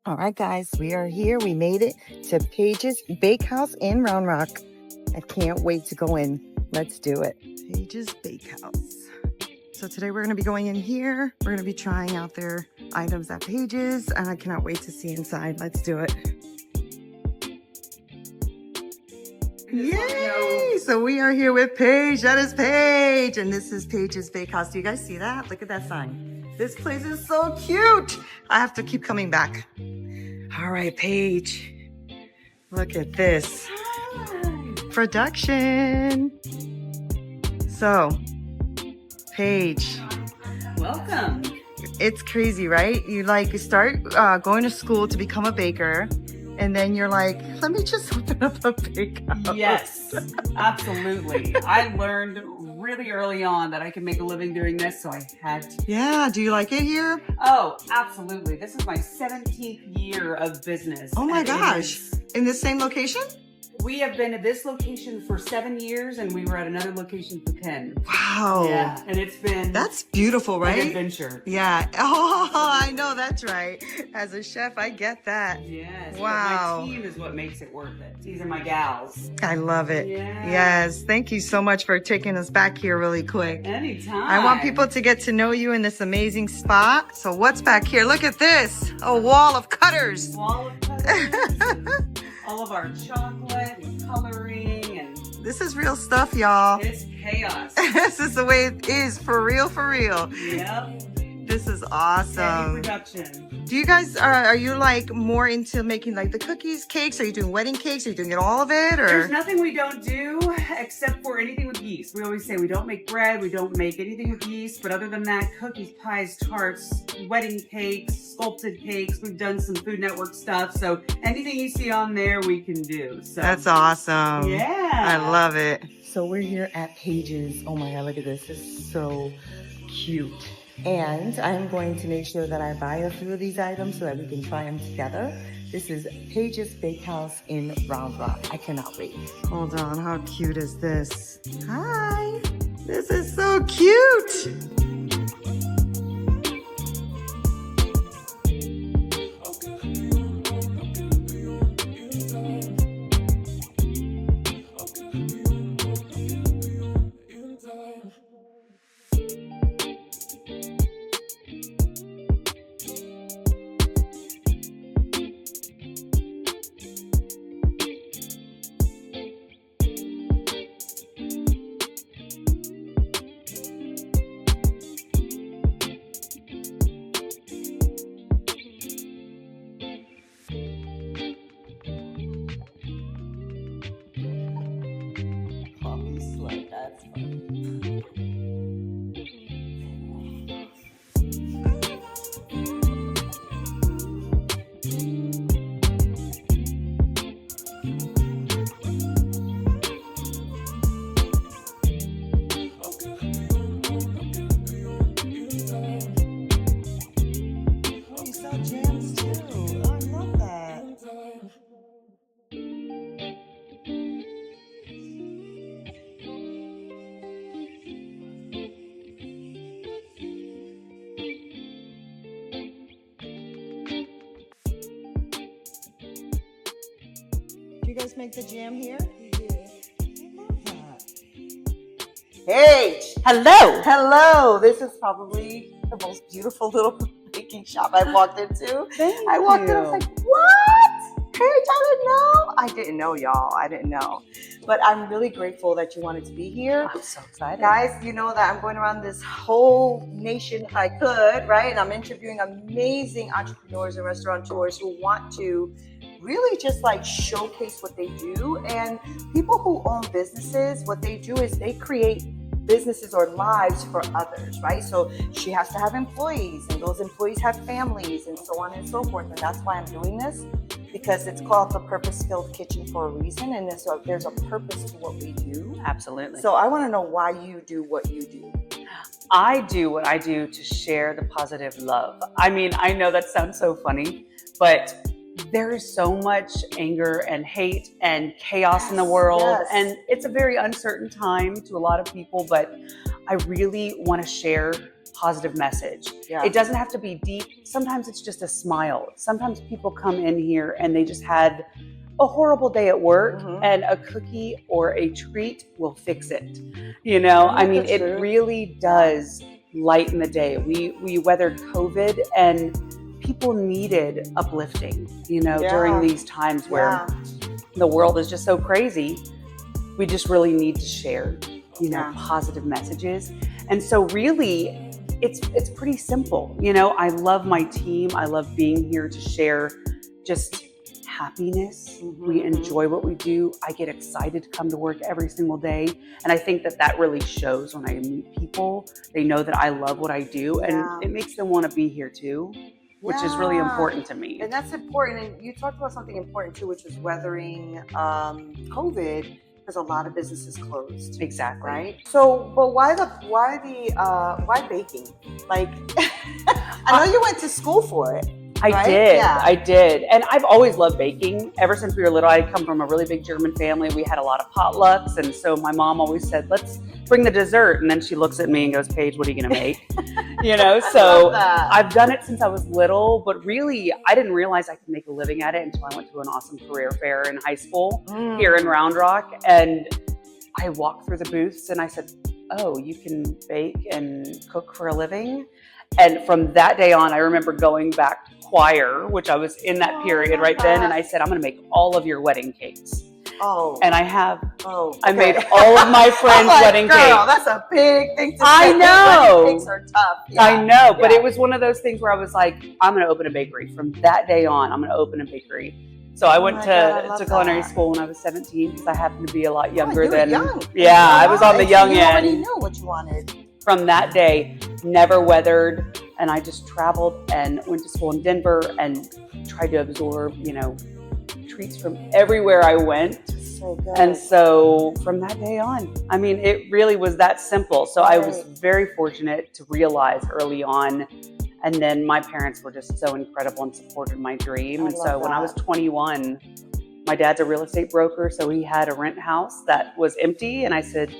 All right, guys, we are here. We made it to Paige's Bakehouse in Round Rock. I can't wait to go in. Let's do it. Paige's Bakehouse. So today we're going to be going in here. We're going to be trying out their items at Paige's, and I cannot wait to see inside. Let's do it. Yay! So we are here with Paige. That is Paige. And this is Paige's Bakehouse. Do you guys see that? Look at that sign. This place is so cute. I have to keep coming back. All right, Paige. Look at this. Hi. Production. So, Paige. Welcome. It's crazy, right? You start going to school to become a baker. And then you're like, let me just open up a bakehouse. Yes, absolutely. I learned really early on that I could make a living doing this, so I had to. Yeah, do you like it here? Oh, absolutely. This is my 17th year of business. Oh my gosh. In the same location? We have been at this location for 7 years, and we were at another location for 10. Wow. Yeah, and it's been That's beautiful, right? an adventure. Yeah. Oh, I know that's right. As a chef, I get that. Yes. but Wow. My team is what makes it worth it. These are my gals. I love it. Yeah. Yes. Thank you so much for taking us back here really quick. Anytime. I want people to get to know you in this amazing spot. So what's back here? Look at this. A wall of cutters. Wall of colors. All of our chocolate and coloring, and This is real stuff, y'all. it's chaos. This is the way it is, for real, for real. Yep. This is Heavy awesome. production. Do you guys, are you like more into making like the cookies, cakes? Are you doing wedding cakes? Are you doing all of it? There's Or nothing we don't do except for anything with yeast. We always say we don't make bread, we don't make anything with yeast, but other than that, cookies, pies, tarts, wedding cakes, sculpted cakes. We've done some Food Network stuff, so anything you see on there, we can do. So That's awesome. yeah. I love it. So we're here at Paige's. Oh my God, look at this. This is so cute. And I'm going to make sure that I buy a few of these items so that we can try them together. This is Paige's Bakehouse in Round Rock. I cannot wait. Hold on, how cute is this? Hi, this is so cute. Coffee slut, that's funny. Oh, you sell jams too. Oh, I love that. Do you guys make the jam here? I love that. Paige! Hello. Hello! This is probably the most beautiful little baking shop I've walked into. Thank I walked in, I you. was like, what? Paige, I didn't know. I didn't know, y'all. I didn't know. But I'm really grateful that you wanted to be here. I'm so excited. Guys, you know that I'm going around this whole nation if I could, right? And I'm interviewing amazing entrepreneurs and restaurateurs who want to really just like showcase what they do. And people who own businesses, what they do is they create businesses or lives for others, right? So she has to have employees, and those employees have families, and so on and so forth. And that's why I'm doing this, because it's called the Purpose-Filled Kitchen for a reason, and there's a purpose to what we do. Absolutely. So I want to know why you do what you do. I do what I do to share the positive love. I mean, I know that sounds so funny, but there is so much anger and hate and chaos in the world. Yes. And it's a very uncertain time to a lot of people, but I really want to share positive message. Yeah. It doesn't have to be deep. Sometimes it's just a smile. Sometimes people come in here and they just had a horrible day at work, and a cookie or a treat will fix it. You know, I mean, it really does lighten the day. We weathered COVID, and people needed uplifting, you know, during these times where the world is just so crazy. We just really need to share, you know, positive messages. And so really, it's pretty simple. You know, I love my team. I love being here to share just happiness. We enjoy what we do. I get excited to come to work every single day. And I think that really shows when I meet people. They know that I love what I do, and it makes them want to be here too, which is really important to me. And that's important. And you talked about something important too, which was weathering COVID, because a lot of businesses closed. Exactly. Right. So, but why baking? Like, I know you went to school for it. I did. And I've always loved baking. Ever since we were little, I come from a really big German family. We had a lot of potlucks. And so my mom always said, let's bring the dessert. And then she looks at me and goes, Paige, what are you going to make? You know, so I've done it since I was little, but really I didn't realize I could make a living at it until I went to an awesome career fair in high school here in Round Rock. And I walked through the booths and I said, oh, you can bake and cook for a living? And from that day on, I remember going back to choir, which I was in that period right then. And I said, I'm going to make all of your wedding cakes. Oh. And I have. Oh. Okay. I made all of my friends' wedding cakes. That's a big thing to say. I know. Wedding cakes are tough. Yeah. I know. But it was one of those things where I was like, I'm going to open a bakery. From that day on, I'm going to open a bakery. So I went to culinary school when I was 17 because I happened to be a lot younger than. Young. Yeah, I was on the young end. You already knew what you wanted. From that day, never weathered, and I just traveled and went to school in Denver and tried to absorb, you know, treats from everywhere I went. So good. And so from that day on, I mean, it really was that simple. So I was very fortunate to realize early on. And then my parents were just so incredible and supported my dream. And so when I was 21, my dad's a real estate broker. So he had a rent house that was empty. And I said,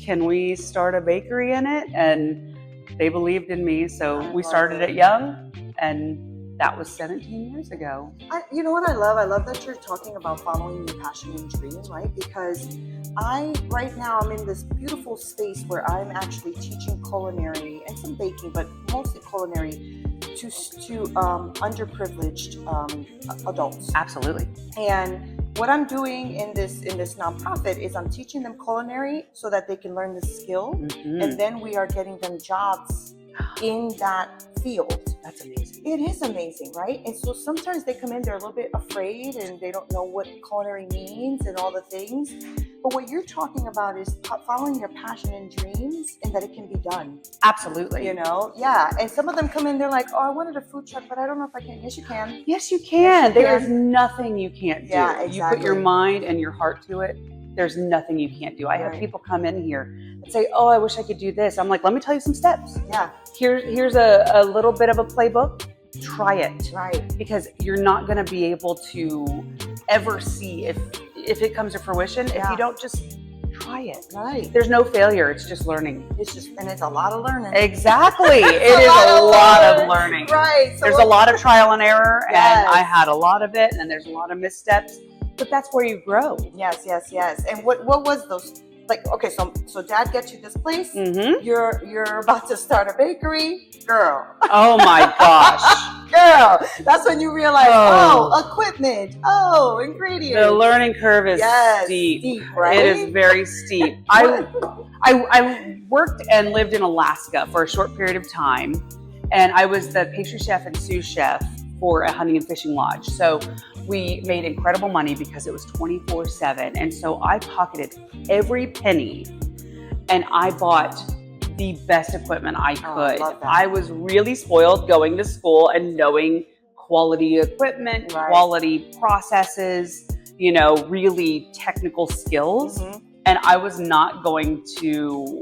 can we start a bakery in it? And they believed in me. So we started it young, and that was 17 years ago. You know what I love? I love that you're talking about following your passion and dream, right? Because right now I'm in this beautiful space where I'm actually teaching culinary and some baking, but mostly culinary to underprivileged adults. Absolutely. And what I'm doing in this nonprofit is I'm teaching them culinary so that they can learn the skill, and then we are getting them jobs in that field. That's amazing. It is amazing, right? And so sometimes they come in, they're a little bit afraid and they don't know what culinary means and all the things. But what you're talking about is following your passion and dreams, and that it can be done. Absolutely. You know? Yeah. And some of them come in, they're like, oh, I wanted a food truck, but I don't know if I can. Yes, you can. Yes, you can. There is nothing you can't do. Yeah, exactly. You put your mind and your heart to it. There's nothing you can't do. I have people come in here and say, oh, I wish I could do this. I'm like, let me tell you some steps. Yeah. Here's a little bit of a playbook. Try it. Right. Because you're not going to be able to ever see if it comes to fruition if you don't just try it. Right. There's no failure. It's just learning. And it's a lot of learning. Exactly. It is a lot of learning. Right. So there's a lot of trial and error, and I had a lot of it, and there's a lot of missteps, but that's where you grow. Yes. And what was those? Like, okay, so dad gets you this place. You're about to start a bakery, girl. Oh my gosh. Girl, that's when you realize, equipment, ingredients. The learning curve is steep, right? It is very steep. I worked and lived in Alaska for a short period of time, and I was the pastry chef and sous chef for a hunting and fishing lodge. So we made incredible money because it was 24/7. And so I pocketed every penny and I bought the best equipment I could. I was really spoiled going to school and knowing quality equipment, quality processes, you know, really technical skills. And I was not going to,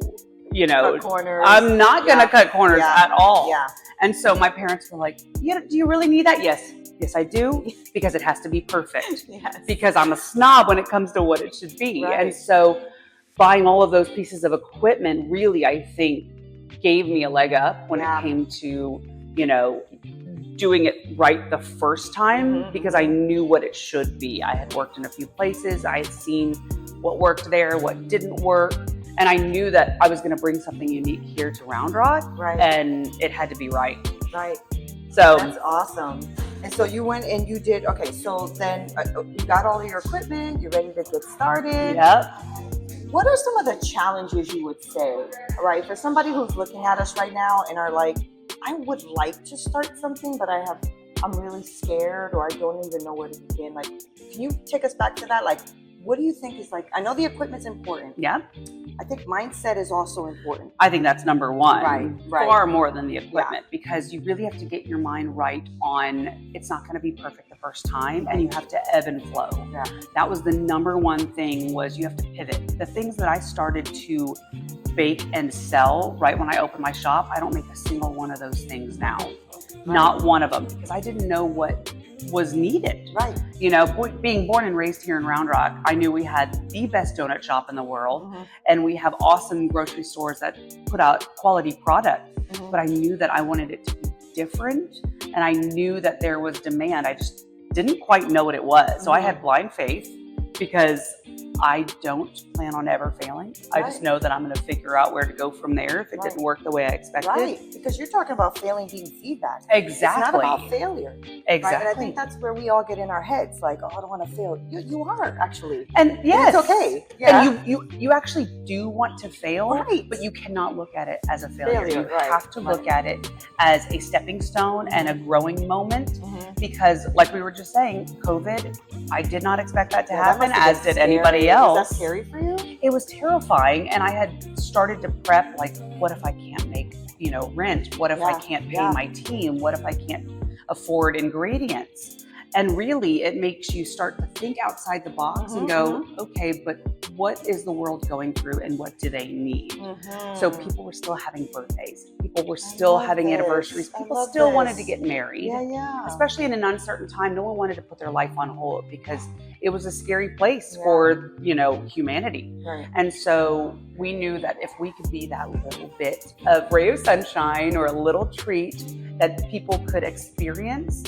you know, cut corners. I'm not going to cut corners at all. Yeah. And so my parents were like, do you really need that? Yes, I do, because it has to be perfect. Because I'm a snob when it comes to what it should be. And so buying all of those pieces of equipment really, I think, gave me a leg up when Yeah. it came to, you know, doing it right the first time, because I knew what it should be. I had worked in a few places. I had seen what worked there, what didn't work. And I knew that I was going to bring something unique here to Round Rock, Right. and it had to be right. Right. So That's awesome. And so you went and you did, okay, so then you got all of your equipment, you're ready to get started. yep. What are some of the challenges you would say, right? For somebody who's looking at us right now and are like, I would like to start something, but I'm really scared, or I don't even know where to begin. Like, can you take us back to that? Like, what do you think is like, I know the equipment's important. Yeah. I think mindset is also important. I think that's number one. Right. Far more than the equipment, because you really have to get your mind right on, it's not going to be perfect the first time, and you have to ebb and flow. Yeah. That was the number one thing, was you have to pivot. The things that I started to bake and sell right when I opened my shop, I don't make a single one of those things now. Not one of them, because I didn't know what was needed. Right. You know, being born and raised here in Round Rock, I knew we had the best donut shop in the world, and we have awesome grocery stores that put out quality product. But I knew that I wanted it to be different, and I knew that there was demand. I just didn't quite know what it was. So I had blind faith, because I don't plan on ever failing. I just know that I'm going to figure out where to go from there if it didn't work the way I expected. Right, because you're talking about failing being feedback. Exactly. It's not about failure. Exactly. Right? And I think that's where we all get in our heads, like, oh, I don't want to fail. You are, actually. And yes. And it's okay. Yeah. And you actually do want to fail, Right. but you cannot look at it as a failure. You right. have to look at it as a stepping stone and a growing moment, Mhm. because like we were just saying, COVID, I did not expect that to Yeah, that happen, must have as been did anybody scary. else. Is that scary for you? It was terrifying, and I had started to prep, like, what if I can't make, you know, rent? What if I can't pay my team? What if I can't afford ingredients? And really, it makes you start to think outside the box and go, okay, but what is the world going through, and what do they need? So people were still having birthdays. People were still having anniversaries. People still wanted to get married. Yeah. Especially in an uncertain time, no one wanted to put their life on hold, because it was a scary place for, you know, humanity. Right. And so we knew that if we could be that little bit of ray of sunshine, or a little treat that people could experience,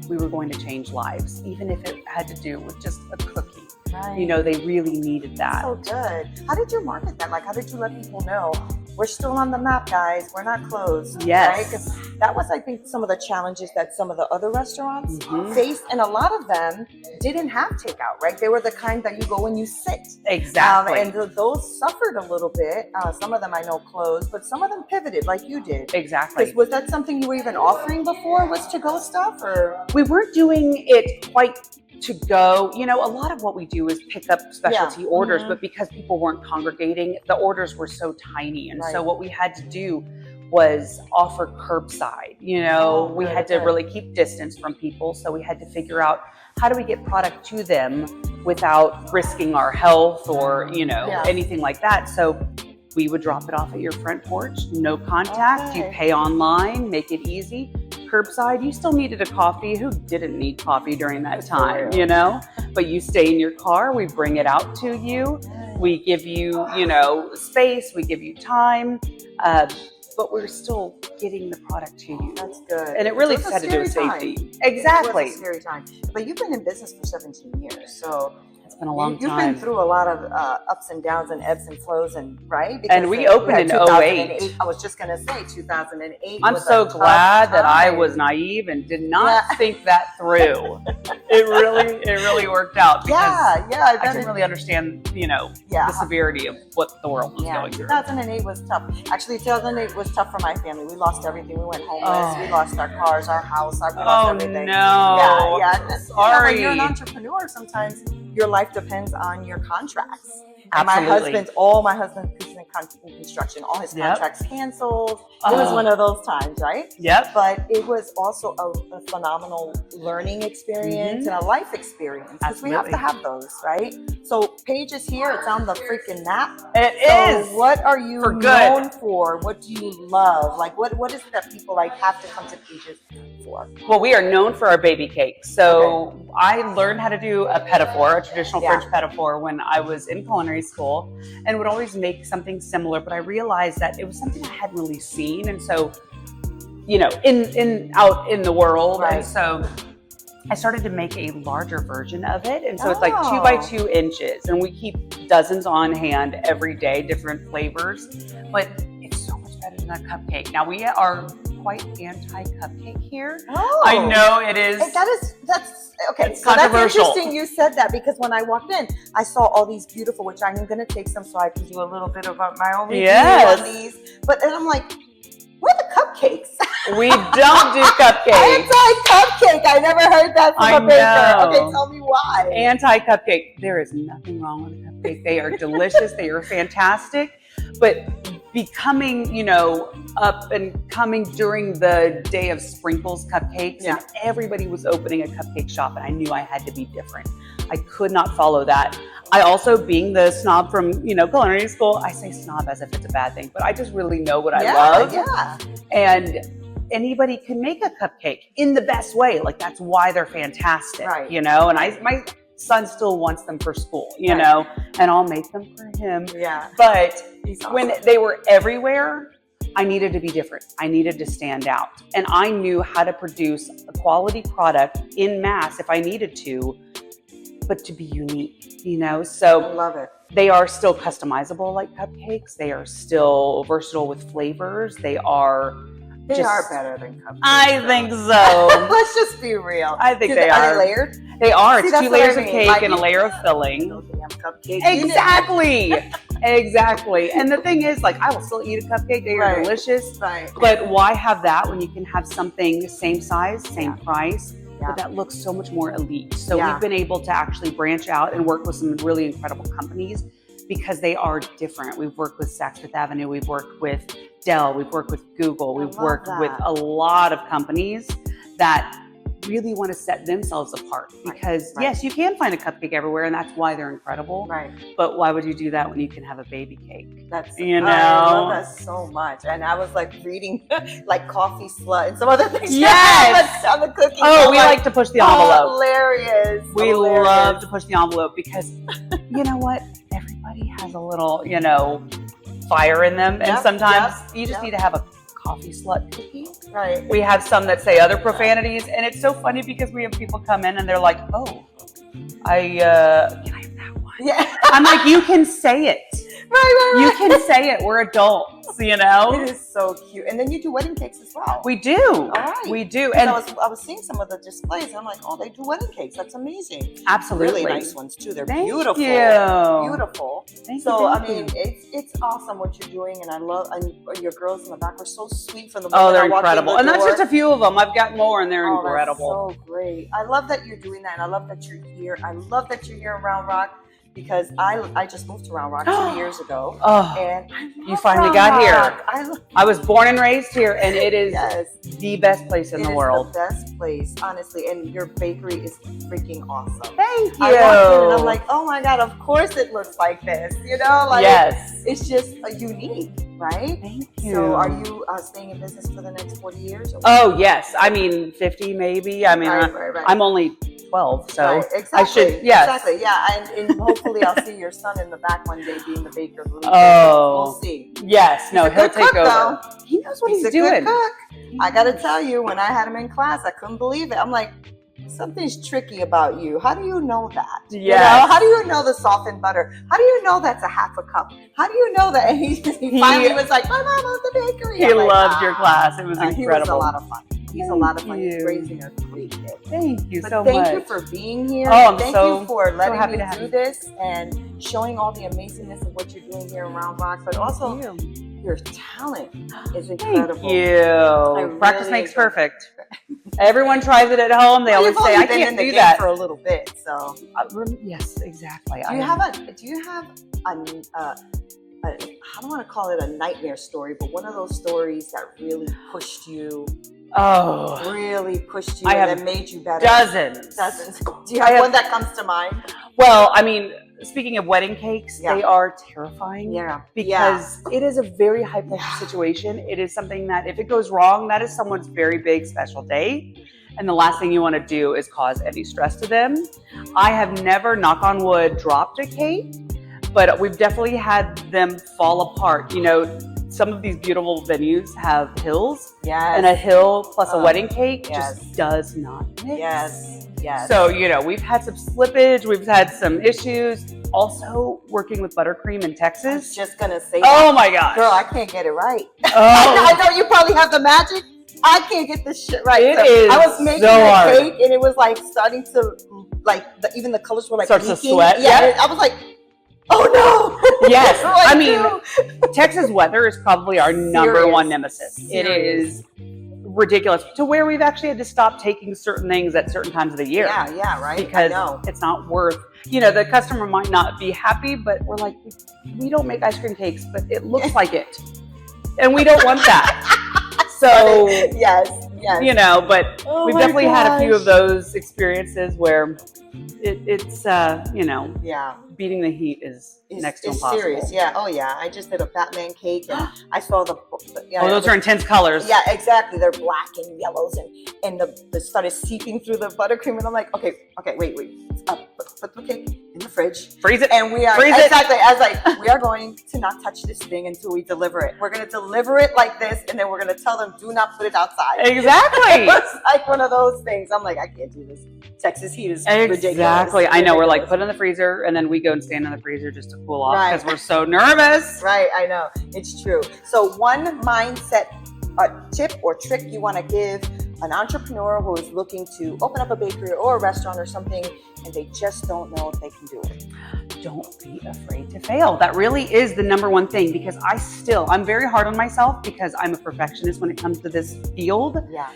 we were going to change lives, even if it had to do with just a cookie. Right. You know, they really needed that. So good. How did you market that? Like, how did you let people know we're still on the map, guys? We're not closed. Yes. Right? 'Cause that was, I think, some of the challenges that some of the other restaurants faced, and a lot of them didn't have takeout. Right? They were the kind that you go and you sit. Exactly. And those suffered a little bit. Some of them I know closed, but some of them pivoted, like you did. Exactly. Was that something you were even offering before? Was to-go stuff, or? We weren't doing it quite to go. You know, a lot of what we do is pick up specialty orders, but because people weren't congregating, the orders were so tiny. And so what we had to do was offer curbside. You know, we had to really keep distance from people. So we had to figure out, how do we get product to them without risking our health or, you know, anything like that. So we would drop it off at your front porch, no contact. You pay online, make it easy. Curbside, you still needed a coffee. Who didn't need coffee during that time, you know? But you stay in your car, we bring it out to you. We give you, you know, space, we give you time, but we're still getting the product to you. That's good. And it really had to do with safety. Exactly. It was a scary time. But you've been in business for 17 years, so it's been a long time. You've been through a lot of ups and downs and ebbs and flows, and right? Because and we opened in 2008. I was just going to say 2008. I'm so glad that I was naive and did not think that through. It really worked out, because I didn't really understand, you know, the severity of what the world was going through. 2008 was tough. Actually, 2008 was tough for my family. We lost everything. We went homeless. We lost our cars, our house. We lost everything. No. Yeah. Sorry. When you're an entrepreneur, sometimes your life depends on your contracts. Absolutely. And my husband is in construction. All his contracts canceled. It was one of those times, right? Yep. But it was also a phenomenal learning experience and a life experience, because we have to have those, right? So Paige is here. It's on the freaking map. It is. What are you known for? What do you love? Like, what is it that people like have to come to Paige's for? Well, we are known for our baby cakes. So I learned how to do a petit-four, a traditional French petit-four, when I was in culinary school, and would always make something similar. But I realized that it was something I hadn't really seen, and so, you know, out in the world, and so I started to make a larger version of it. And so it's like 2 by 2 inches, and we keep dozens on hand every day, different flavors, but it's so much better than a cupcake. Now we are quite anti-cupcake here. I know it is. That's okay. It's so that's controversial. interesting you said that, because when I walked in, I saw all these beautiful, which I'm going to take some so I can do a little bit of my own review on these. But then I'm like, where are the cupcakes? We don't do cupcakes. Anti-cupcake. I never heard that from a baker. Okay, tell me why. Anti-cupcake. There is nothing wrong with a cupcake. They are delicious. They are fantastic. But becoming, you know, up and coming during the day of sprinkles cupcakes, and everybody was opening a cupcake shop, and I knew I had to be different. I could not follow that. I also, being the snob from, you know, culinary school, I say snob as if it's a bad thing, but I just really know what I love. And anybody can make a cupcake in the best way. Like, that's why they're fantastic, you know? And my son still wants them for school, you know, and I'll make them for him. But when they were everywhere, I needed to be different. I needed to stand out. And I knew how to produce a quality product in mass if I needed to, but to be unique, you know? So I love it. They are still customizable like cupcakes. They are still versatile with flavors. They are better than cupcakes. I think so. Let's just be real. I think they are. Are they layered? They are. It's 2 layers of cake like, and a layer of filling. Cupcake. Exactly. Exactly. And the thing is, like, I will still eat a cupcake. They are delicious. But why have that when you can have something same size, same price, but that looks so much more elite? So we've been able to actually branch out and work with some really incredible companies because they are different. We've worked with Saks Fifth Avenue. We've worked with Dell. We've worked with Google. We've worked with a lot of companies that really want to set themselves apart because yes, you can find a cupcake everywhere, and that's why they're incredible. But why would you do that when you can have a baby cake? That's, you know, I love that so much. And I was like reading like Coffee Slut and some other things. On the cookie. Oh, we like to push the envelope. Hilarious. We love to push the envelope because you know what? Everybody has a little, you know, fire in them, and sometimes you just need to have a Coffee Slut cookie. We have some that say other profanities, and it's so funny because we have people come in and they're like, "Oh, can I have that one?" I'm like, "You can say it. You can say it. We're adults, you know." It is so cute. And then you do wedding cakes as well. We do. We do. And I was seeing some of the displays, and I'm like, "Oh, they do wedding cakes. That's amazing." Absolutely. Really nice ones too. They're beautiful. Beautiful. Thank so you. I mean, it's awesome what you're doing, and I love your girls in the back were so sweet from the moment they're incredible. And that's just a few of them. I've got more, and they're incredible. That's so great. I love that you're doing that, and I love that you're here. I love that you're here in Round Rock. Because I just moved to Round Rock 2 years ago. And you finally got here. I was born and raised here, and it is the best place in the world. It's the best place, honestly. And your bakery is freaking awesome. Thank you. I walked in and I'm like, oh my God, of course it looks like this. You know, like it's just unique, right? Thank you. So are you staying in business for the next 40 years? Oh, yes. I mean, 50 maybe. I mean, I'm only 12, so I should, Exactly, and hopefully I'll see your son in the back one day being the baker. We'll see. Yes, no, he'll take over. Though. He knows what he's doing. Good cook. I gotta tell you, when I had him in class, I couldn't believe it. I'm like, something's tricky about you. How do you know that? You know? How do you know the softened butter? How do you know that's a half a cup? How do you know that? And he finally was like, my mom owns the bakery. He loved your class. It was incredible. He was a lot of fun. He's a lot of fun. He's raising a great kid. Thank you so much. Thank you for being here. Thank you for letting me do this and showing all the amazingness of what you're doing here in Round Rock, but also your talent is incredible. Thank you. Practice makes perfect. Everyone tries it at home. They always say, I can't do that for a little bit. So yes, exactly. Do you have I don't want to call it a nightmare story, but one of those stories that really pushed you? Really pushed you and made you better. Dozens. Do you have one that comes to mind? Well, I mean, speaking of wedding cakes, Yeah. they are terrifying. Yeah. Because it is a very high pressure situation. It is something that if it goes wrong, that is someone's very big special day. And the last thing you want to do is cause any stress to them. I have never, knock on wood, dropped a cake, but we've definitely had them fall apart. You know, some of these beautiful venues have hills, and a hill plus a wedding cake just does not mix. Yes. So, you know, we've had some slippage, we've had some issues. Also, working with buttercream in Texas. I was just gonna say, oh my gosh, girl, I can't get it right. Oh. I know you probably have the magic. I can't get this shit right. It is I was making so a hard. cake, and it was like starting to, like, even the colors were like starts leaking. to sweat. Yeah, I was like, oh no. Yes, What do I do? mean, Texas weather is probably our number one nemesis. It is ridiculous to where we've actually had to stop taking certain things at certain times of the year. Yeah, right. Because it's not worth, you know, the customer might not be happy, but we're like, we don't make ice cream cakes, but it looks like it. And we don't want that. So, yes. You know, but we've definitely had a few of those experiences where it's you know, beating the heat is next to impossible. Serious. Yeah. Oh yeah. I just did a Batman cake, and I saw the those are intense colors. Yeah, exactly. They're black and yellows, and the started seeping through the buttercream, and I'm like, okay, wait. Put the cake in the fridge, freeze it, and we are exactly. I was like, we are going to not touch this thing until we deliver it. We're going to deliver it like this, and then we're going to tell them, do not put it outside. Exactly. It's like one of those things. I'm like, I can't do this. Texas heat is ridiculous. Exactly. I know. We're like, put it in the freezer, and then we go and stand in the freezer just to cool off because we're so nervous. Right. I know. It's true. So one mindset tip or trick you want to give an entrepreneur who is looking to open up a bakery or a restaurant or something, and they just don't know if they can do it. Don't be afraid to fail. That really is the number one thing, because I'm very hard on myself because I'm a perfectionist when it comes to this field. Yeah.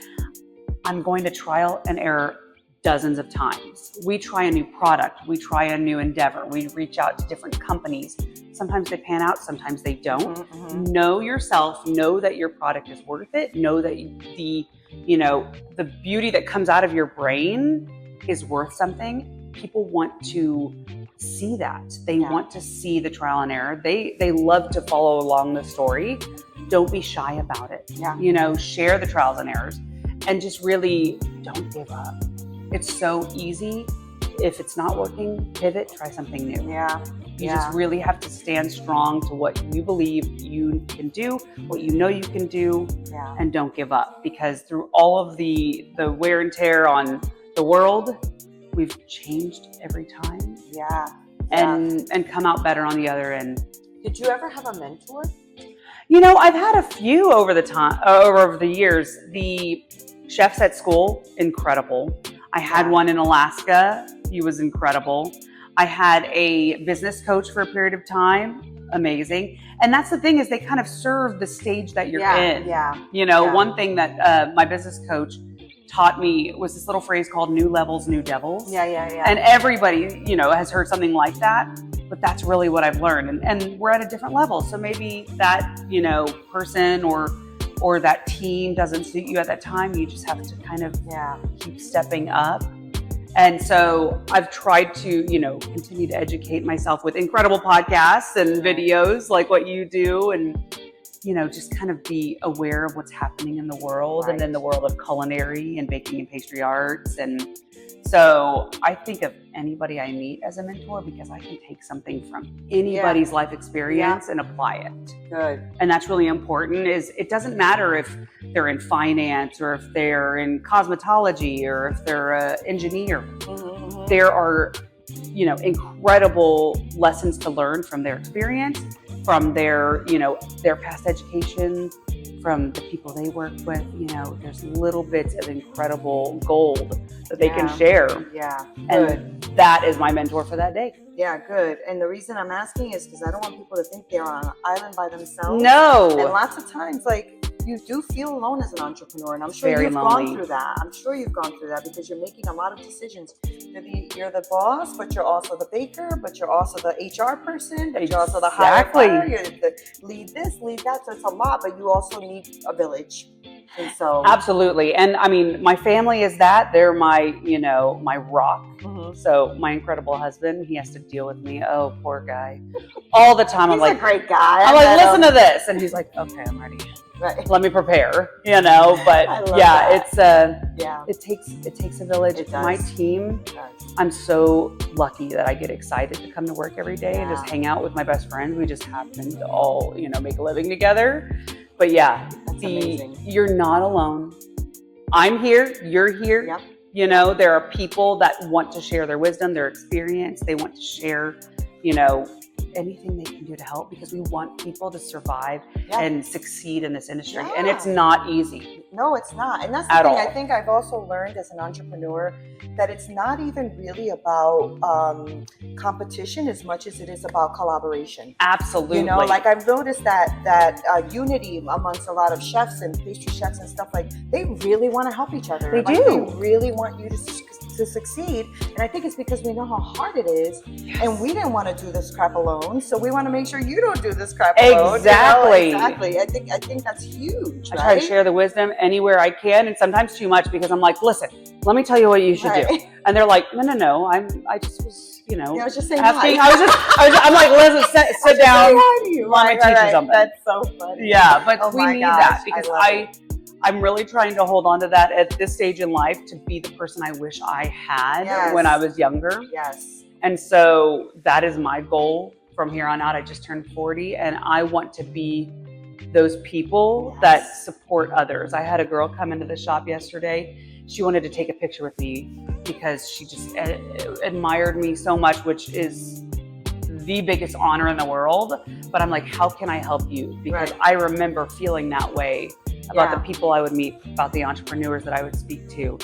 I'm going to trial and error dozens of times. We try a new product. We try a new endeavor. We reach out to different companies. Sometimes they pan out, sometimes they don't. Mm-hmm. Know yourself, know that your product is worth it. Know that the beauty that comes out of your brain is worth something. People want to see that. They want to see the trial and error. They love to follow along the story. Don't be shy about it. Yeah. You know, share the trials and errors and just really don't give up. It's so easy. If it's not working, pivot, try something new. Yeah. You just really have to stand strong to what you believe you can do, what you know you can do, and don't give up. Because through all of the wear and tear on the world, we've changed every time. Yeah. And come out better on the other end. Did you ever have a mentor? You know, I've had a few over the years. The chefs at school, incredible. I had one in Alaska. He was incredible. I had a business coach for a period of time. Amazing. And that's the thing, is they kind of serve the stage that you're in. Yeah. You know, one thing that my business coach taught me was this little phrase called new levels, new devils. Yeah. And everybody, you know, has heard something like that, but that's really what I've learned. And we're at a different level. So maybe that, you know, person or that team doesn't suit you at that time. You just have to kind of keep stepping up. And so I've tried to, you know, continue to educate myself with incredible podcasts and videos like what you do, and, you know, just kind of be aware of what's happening in the world and in the world of culinary and baking and pastry arts. And so I think of anybody I meet as a mentor because I can take something from anybody's life experience and apply it. Good. And that's really important. Is it doesn't matter if they're in finance or if they're in cosmetology or if they're an engineer. Mm-hmm. There are, you know, incredible lessons to learn from their experience, from their, you know, their past education, from the people they work with. You know, there's little bits of incredible gold that they can share. Yeah. And that is my mentor for that day. Yeah, good. And the reason I'm asking is because I don't want people to think they're on an island by themselves. No. And lots of times, like, you do feel alone as an entrepreneur, and I'm sure you've gone through that. I'm sure you've gone through that because you're making a lot of decisions. You're the boss, but you're also the baker, but you're also the HR person, but you're also the hire fire, you're the lead this, lead that. So it's a lot, but you also need a village. And so Absolutely. And I mean, my family is that. They're my, my rock. Mhm. So my incredible husband, he has to deal with me. Oh, poor guy. All the time. he's I'm like, a great guy. I'm like, listen to this. And he's like, okay, I'm ready. Right. Let me prepare, but I love that. it's, Yeah. it takes a village. It does. My team, It does. I'm so lucky that I get excited to come to work every day and just Yeah. hang out with my best friends. We just happen to all, make a living together. But yeah, That's amazing. you're not alone. I'm here, you're here. Yep. There are people that want to share their wisdom, their experience. They want to share, anything they can do to help, because we want people to survive Yeah. and succeed in this industry. Yeah. And it's not easy. No, it's not. And that's the At thing. all. I think I've also learned as an entrepreneur that it's not even really about competition as much as it is about collaboration. Absolutely. Like I've noticed that unity amongst a lot of chefs and pastry chefs and stuff, like they really want to help each other. They Like, do. They really want you to succeed. And I think it's because we know how hard it is. Yes. And we didn't want to do this crap alone. So we want to make sure you don't do this crap alone. Exactly. Exactly. I think that's huge. I try to share the wisdom anywhere I can, and sometimes too much, because I'm like, listen, let me tell you what you should do. And they're like, no, I just was, Yeah, I was just saying asking. hi. I'm like, Liz, sit down. Let me teach you something. That's so funny. Yeah, but Oh we my need gosh, that, because I love I'm really trying to hold on to that at this stage in life, to be the person I wish I had Yes. when I was younger. Yes. And so that is my goal from here on out. I just turned 40, and I want to be those people that support others. I had a girl come into the shop yesterday. She wanted to take a picture with me because she just admired me so much, which is the biggest honor in the world. But I'm like, how can I help you? Because Right. I remember feeling that way about Yeah. the people I would meet, about the entrepreneurs that I would speak to.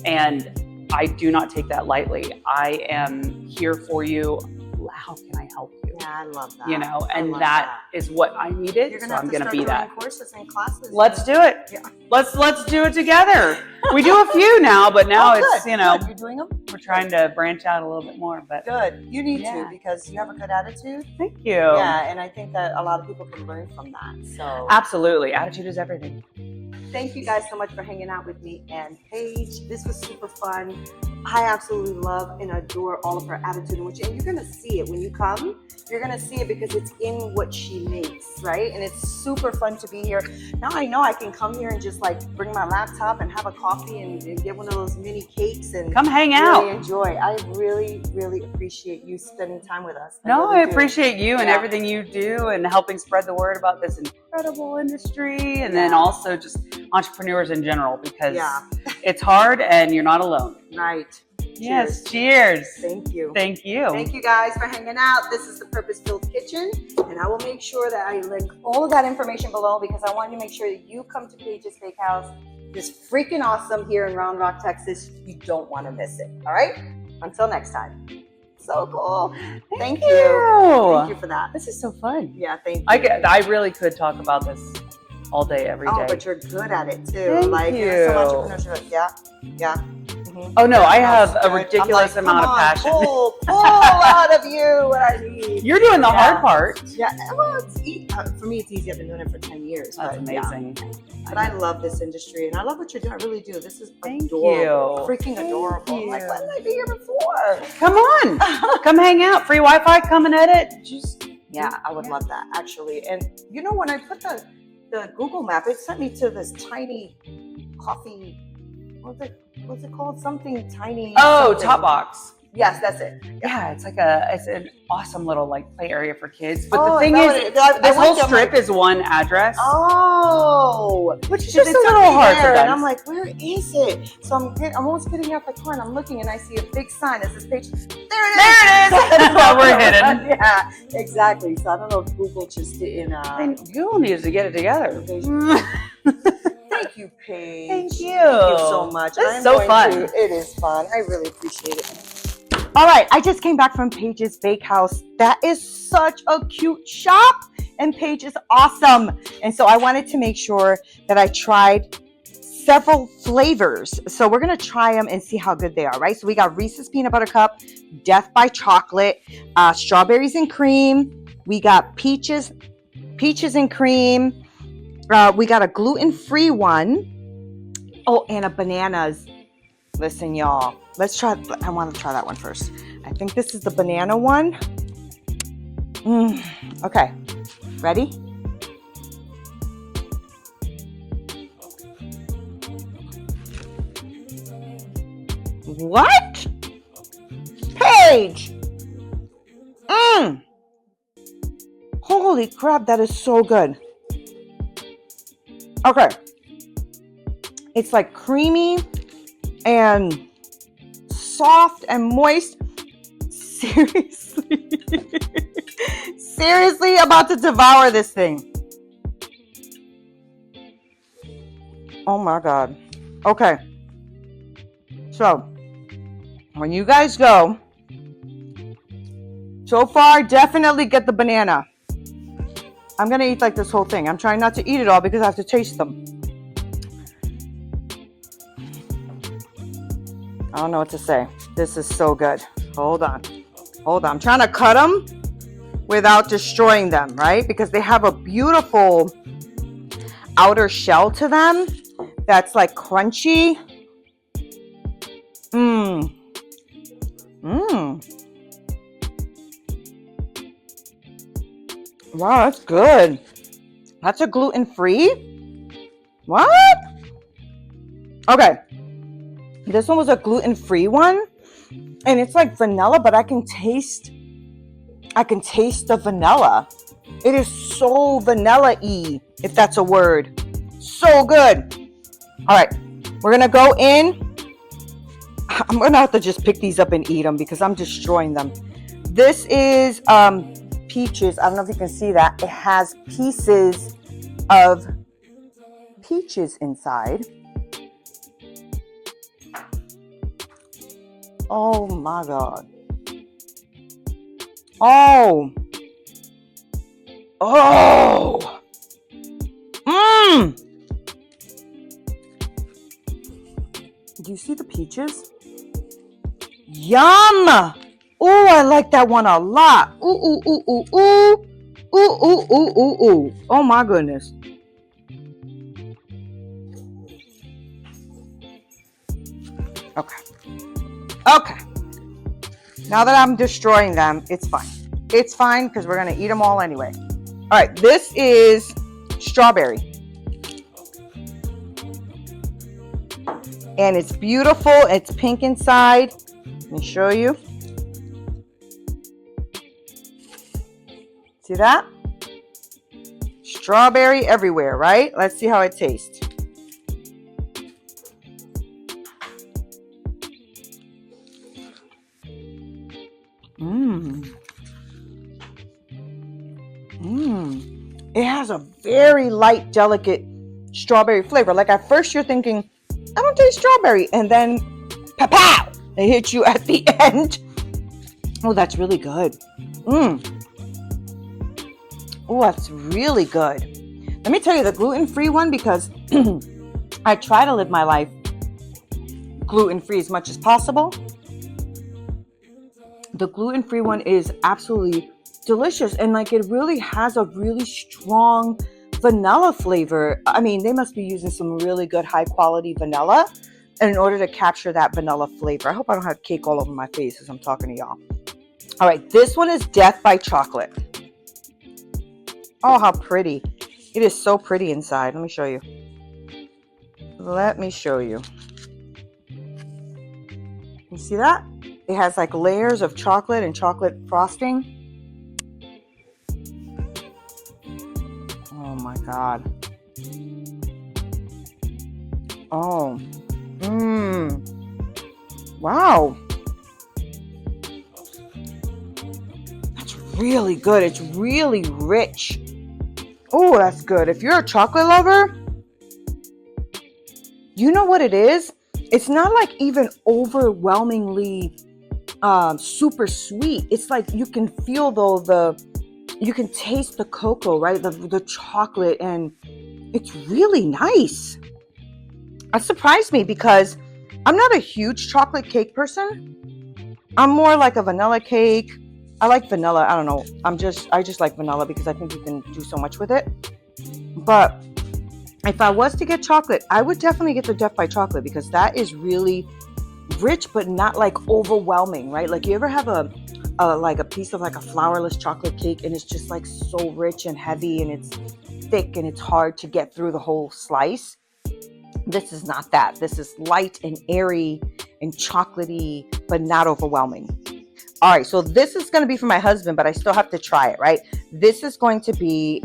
And I do not take that lightly. I am here for you. How can I help you? Yeah, I love that. And love that is what I needed. You're So gonna I'm have to going to start be doing that. courses and classes. Let's do it. Yeah. Let's do it together. We do a few now, but now it's, good. You're doing them? we're trying to branch out a little bit more, but Good. You need Yeah. to, because you have a good attitude. thank you. Yeah, and I think that a lot of people can learn from that. So Absolutely. Attitude is everything. thank you guys so much for hanging out with me and Paige. This was super fun. I absolutely love and adore all of her attitude, and you're gonna see it when you come. You're gonna see it because it's in what she makes, right? And it's super fun to be here. Now I know I can come here and just like bring my laptop and have a coffee and get one of those mini cakes and Come hang really out. enjoy. I really, really appreciate you spending time with us. No, really I do. appreciate you and Yeah. everything you do, and helping spread the word about this incredible industry, and then Yeah. also just entrepreneurs in general, because Yeah. it's hard and you're not alone. Right. Yes, cheers. Thank you. Thank you. Thank you guys for hanging out. This is the Purpose Filled Kitchen, and I will make sure that I link all of that information below, because I want you to make sure that you come to Paige's Bakehouse. It's freaking awesome here in Round Rock, Texas. You don't want to miss it. All right? Until next time. So cool. Thank you. Thank you for that. This is so fun. Yeah, thank you. I really could talk about this all day, every day. Oh, but you're good at it too. Thank like you. there's some entrepreneurship. Yeah. Mhm. Oh no, I have That's a good. ridiculous I'm like, amount come of on, passion. Pull out of you what I need. You're doing the Yeah. hard part. Yeah, well, for me, it's easy. I've been doing it for 10 years. That's but yeah. amazing. But I love this industry, and I love what you're doing. I really do. This is Thank adorable. you. Freaking Thank adorable. I'm like, you. why didn't I be here before? Come on, come hang out. Free Wi-Fi. Come and edit. Just Yeah, I would love that, actually. And you know, when I put the Google map, it sent me to this tiny coffee. What's it called? Something tiny. Oh, something. Top Box. Yes, that's it. Yeah, it's an awesome little play area for kids. But Oh, the thing is that is, what it is? this I went whole there, I'm strip like, is one address. Oh, Which is because just it a took little me hard there, and sometimes. I'm like, where is it? So I'm almost getting out the car, and I'm looking, and I see a big sign that says Page. There it is. There it is. Well, we're hidden. Yeah, exactly. So I don't know if Google just didn't. And Google needs to get it together. Thank you, Paige. Thank you. Thank you so much. This And is so fun. It is fun. I really appreciate it. All right, I just came back from Paige's Bakehouse. That is such a cute shop, and Paige is awesome. And so I wanted to make sure that I tried several flavors. So we're gonna try them and see how good they are, right? So we got Reese's Peanut Butter Cup, Death by Chocolate, strawberries and cream. We got peaches and cream. We got a gluten-free one. Oh, and a bananas. Listen, y'all. Let's try. I want to try that one first. I think this is the banana one. Okay. Ready? What? Paige! Holy crap, that is so good. Okay. It's like creamy and soft and moist. Seriously. Seriously, about to devour this thing. Oh my God. Okay. So, when you guys go, so far, definitely get the banana. I'm going to eat like this whole thing. I'm trying not to eat it all because I have to taste them. I don't know what to say. This is so good. Hold on. I'm trying to cut them without destroying them, right? Because they have a beautiful outer shell to them that's like crunchy. Wow, that's good. That's a gluten-free? What? Okay. This one was a gluten-free one. And it's like vanilla, but I can taste the vanilla. It is so vanilla-y, if that's a word. So good. All right. We're going to go in. I'm going to have to just pick these up and eat them because I'm destroying them. This is peaches. I don't know if you can see that. It has pieces of peaches inside. Oh my God. Oh. Do you see the peaches? Yum. Oh, I like that one a lot. Ooh. Oh my goodness. Okay. Now that I'm destroying them, it's fine. It's fine because we're going to eat them all anyway. All right. This is strawberry. And it's beautiful. It's pink inside. Let me show you. See that? Strawberry everywhere, right? Let's see how it tastes. It has a very light, delicate strawberry flavor. Like at first you're thinking, I don't taste strawberry. And then, pow! They hit you at the end. Oh, that's really good. Oh, that's really good. Let me tell you the gluten-free one because I try to live my life gluten-free as much as possible. The gluten-free one is absolutely delicious, and like it really has a really strong vanilla flavor. I mean, they must be using some really good high quality vanilla in order to capture that vanilla flavor. I hope I don't have cake all over my face as I'm talking to y'all. All right, this one is Death by Chocolate. Oh, how pretty. It is so pretty inside. Let me show you. You see that? It has like layers of chocolate and chocolate frosting. Oh my God. Oh. Wow. That's really good. It's really rich. Oh, that's good. If you're a chocolate lover, you know what it is? It's not like even overwhelmingly super sweet. It's like you can feel though you can taste the cocoa, right? The chocolate, and it's really nice. That surprised me because I'm not a huge chocolate cake person. I'm more like a vanilla cake. I like vanilla. I don't know. I just like vanilla because I think you can do so much with it. But If I was to get chocolate, I would definitely get the Death by Chocolate because that is really rich, but not like overwhelming, right? Like you ever have a like a piece of like a flourless chocolate cake and it's just like so rich and heavy and it's thick and it's hard to get through the whole slice. This is not that. This is light and airy and chocolatey, but not overwhelming. All right, so this is going to be for my husband, but I still have to try it, right? This is going to be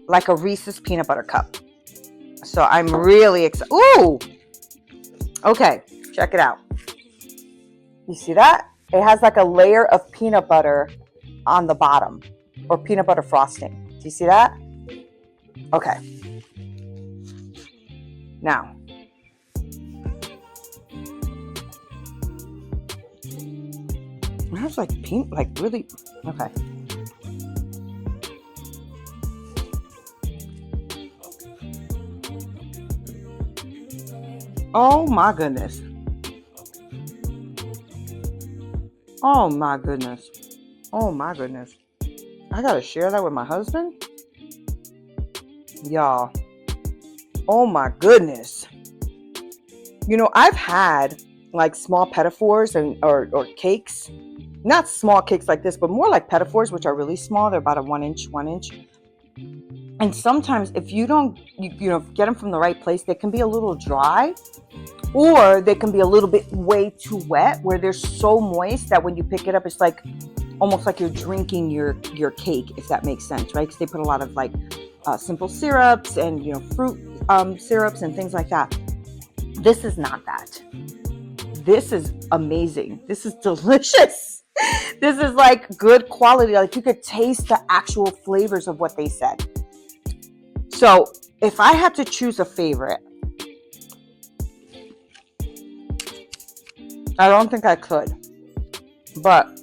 like a Reese's peanut butter cup. So I'm really excited. Ooh! Okay, check it out. You see that? It has like a layer of peanut butter on the bottom, or peanut butter frosting. Do you see that? Okay. Now, it has like pink, like really, okay. Oh my goodness. Oh my goodness. Oh my goodness. I gotta share that with my husband? Y'all. Oh my goodness. You know, I've had like small petit fours or cakes. Not small cakes like this, but more like petit fours, which are really small. They're about a 1 inch. And sometimes if you don't, you know, get them from the right place, they can be a little dry. Or they can be a little bit way too wet where they're so moist that when you pick it up, it's like almost like you're drinking your cake, if that makes sense, right? Because they put a lot of like simple syrups and, you know, fruit syrups and things like that. This is not that. This is amazing. This is delicious. This is like good quality. Like you could taste the actual flavors of what they said. So if I had to choose a favorite, I don't think I could, but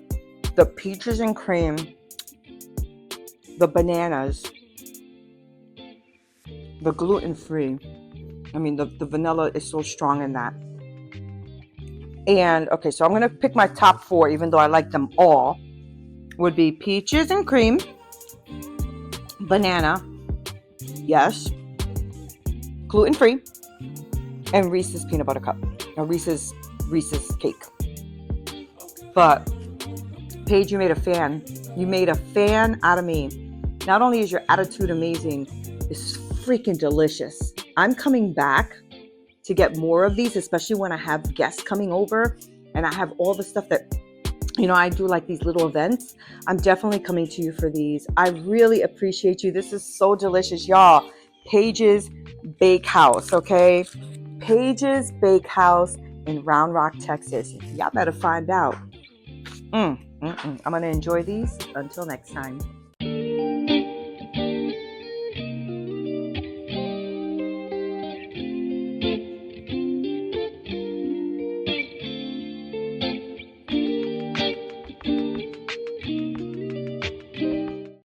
the peaches and cream, the bananas, the gluten-free, I mean, the vanilla is so strong in that. And, okay, so I'm going to pick my top 4, even though I like them all, would be peaches and cream, banana, yes, gluten-free, and Reese's peanut butter cup, or Reese's cake. But Paige, you made a fan. You made a fan out of me. Not only is your attitude amazing, it's freaking delicious. I'm coming back to get more of these, especially when I have guests coming over and I have all the stuff that, you know, I do like these little events. I'm definitely coming to you for these. I really appreciate you. This is so delicious, y'all. Paige's Bakehouse, okay? Paige's Bakehouse in Round Rock, Texas. Y'all better find out. I'm going to enjoy these. Until next time.